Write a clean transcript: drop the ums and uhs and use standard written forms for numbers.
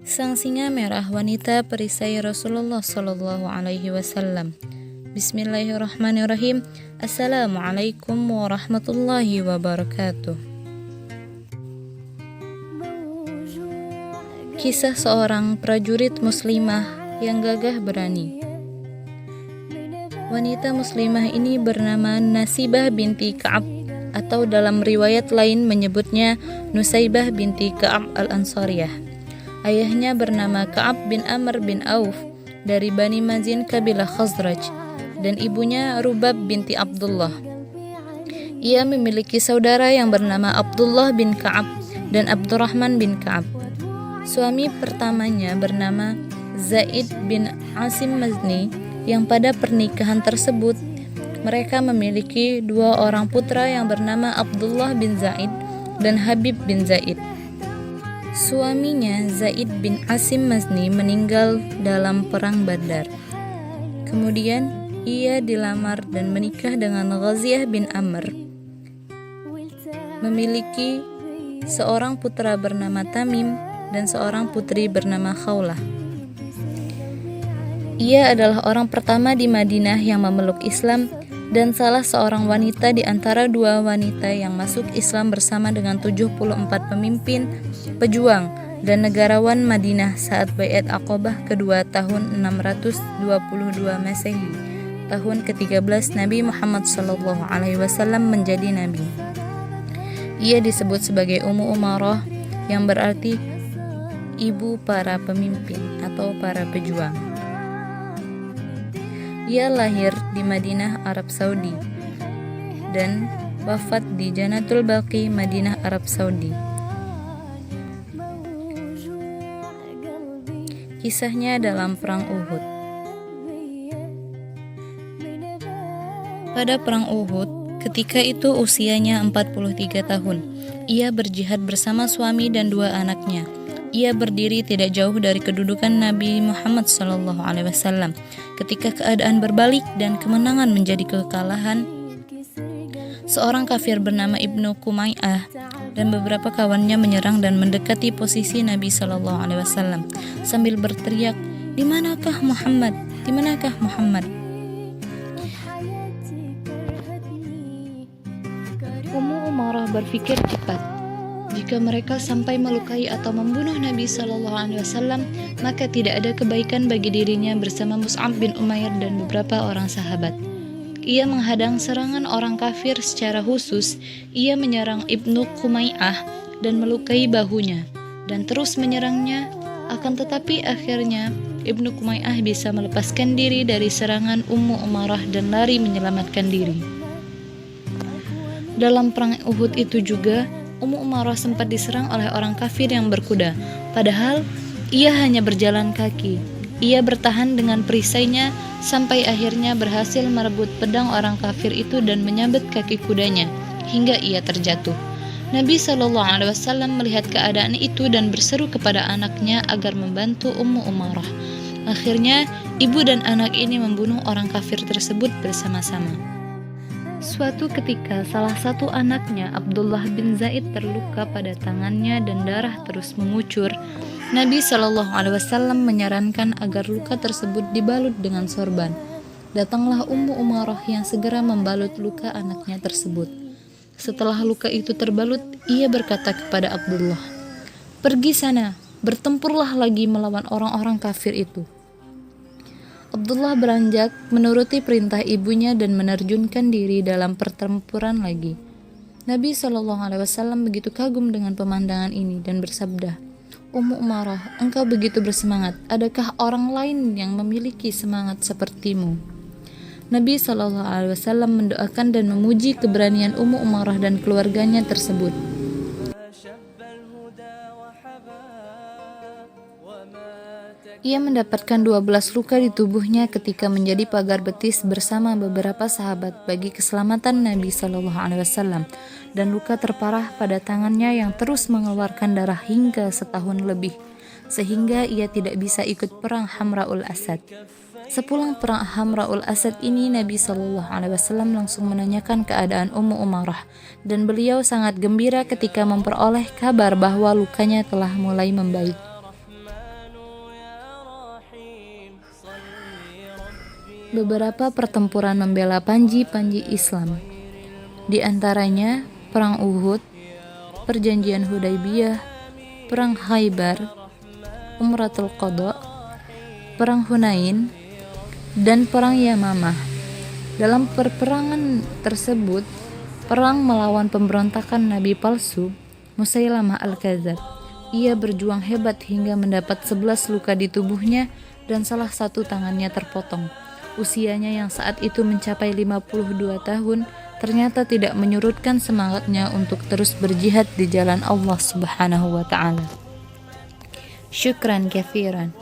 Sang singa merah, wanita perisai Rasulullah Shallallahu Alaihi Wasallam. Bismillahirrahmanirrahim. Assalamualaikum warahmatullahi wabarakatuh. Kisah seorang prajurit muslimah yang gagah berani. Wanita muslimah ini bernama Nasibah binti Ka'ab, atau dalam riwayat lain menyebutnya Nusaibah binti Ka'ab al-Ansariyah. Ayahnya bernama Ka'ab bin Amr bin Auf dari Bani Mazin kabilah Khazraj, dan ibunya Rubab binti Abdullah. Ia memiliki saudara yang bernama Abdullah bin Ka'ab dan Abdurrahman bin Ka'ab. Suami pertamanya bernama Zaid bin Asim Mazni, yang pada pernikahan tersebut mereka memiliki dua orang putra yang bernama Abdullah bin Zaid dan Habib bin Zaid. Suaminya Zaid bin Asim Mazni meninggal dalam perang Badar. Kemudian ia dilamar dan menikah dengan Ghaziyah bin Amr. Memiliki seorang putra bernama Tamim dan seorang putri bernama Khawlah. Ia adalah orang pertama di Madinah yang memeluk Islam dan salah seorang wanita di antara dua wanita yang masuk Islam bersama dengan 74 pemimpin, pejuang, dan negarawan Madinah saat Baiat Aqabah kedua tahun 622 Masehi, tahun ke-13 Nabi Muhammad SAW menjadi Nabi. Ia disebut sebagai Ummu Umarah, yang berarti ibu para pemimpin atau para pejuang. Ia lahir di Madinah, Arab Saudi, dan wafat di Janatul Baqi, Madinah, Arab Saudi. Kisahnya dalam Perang Uhud. Pada Perang Uhud, ketika itu usianya 43 tahun, ia berjihad bersama suami dan dua anaknya. Ia berdiri tidak jauh dari kedudukan Nabi Muhammad SAW. Ketika keadaan berbalik dan kemenangan menjadi kekalahan, seorang kafir bernama Ibnu Kumaiyah dan beberapa kawannya menyerang dan mendekati posisi Nabi SAW sambil berteriak, "Di manakah Muhammad? Di manakah Muhammad?" Ummu Umarah berpikir cepat. Jika mereka sampai melukai atau membunuh Nabi SAW, maka tidak ada kebaikan bagi dirinya bersama Mus'ab bin Umair dan beberapa orang sahabat. Ia menghadang serangan orang kafir secara khusus. Ia menyerang Ibnu Kumaiyah dan melukai bahunya, dan terus menyerangnya. Akan tetapi akhirnya Ibnu Kumaiyah bisa melepaskan diri dari serangan Ummu Umarah dan lari menyelamatkan diri. Dalam perang Uhud itu juga, Ummu Umarah sempat diserang oleh orang kafir yang berkuda, padahal ia hanya berjalan kaki. Ia bertahan dengan perisainya sampai akhirnya berhasil merebut pedang orang kafir itu dan menyabet kaki kudanya hingga ia terjatuh. Nabi SAW melihat keadaan itu dan berseru kepada anaknya agar membantu Ummu Umarah. Akhirnya ibu dan anak ini membunuh orang kafir tersebut bersama-sama. Suatu ketika salah satu anaknya, Abdullah bin Zaid, terluka pada tangannya dan darah terus mengucur. Nabi SAW menyarankan agar luka tersebut dibalut dengan sorban. Datanglah Ummu Umarah yang segera membalut luka anaknya tersebut. Setelah luka itu terbalut, ia berkata kepada Abdullah, "Pergi sana, bertempurlah lagi melawan orang-orang kafir itu." Abdullah beranjak menuruti perintah ibunya dan menerjunkan diri dalam pertempuran lagi. Nabi SAW begitu kagum dengan pemandangan ini dan bersabda, "Ummu Umarah, engkau begitu bersemangat. Adakah orang lain yang memiliki semangat sepertimu?" Nabi SAW mendoakan dan memuji keberanian Ummu Umarah dan keluarganya tersebut. Ia mendapatkan 12 luka di tubuhnya ketika menjadi pagar betis bersama beberapa sahabat bagi keselamatan Nabi SAW, dan luka terparah pada tangannya yang terus mengeluarkan darah hingga setahun lebih, sehingga ia tidak bisa ikut perang Hamra'ul Asad. Sepulang perang Hamra'ul Asad ini, Nabi SAW langsung menanyakan keadaan Ummu Umarah, dan beliau sangat gembira ketika memperoleh kabar bahwa lukanya telah mulai membaik. beberapa pertempuran membela panji-panji Islam. Di antaranya Perang Uhud, Perjanjian Hudaybiyah, Perang Khaybar, Umratul Qadha, Perang Hunain, dan Perang Yamamah. Dalam peperangan tersebut, perang melawan pemberontakan Nabi palsu Musailamah Al-Kadzab. Ia berjuang hebat hingga mendapat 11 luka di tubuhnya dan salah satu tangannya terpotong. Usianya yang saat itu mencapai 52 tahun ternyata tidak menyurutkan semangatnya untuk terus berjihad di jalan Allah Subhanahu wa taala. Syukran katsiran.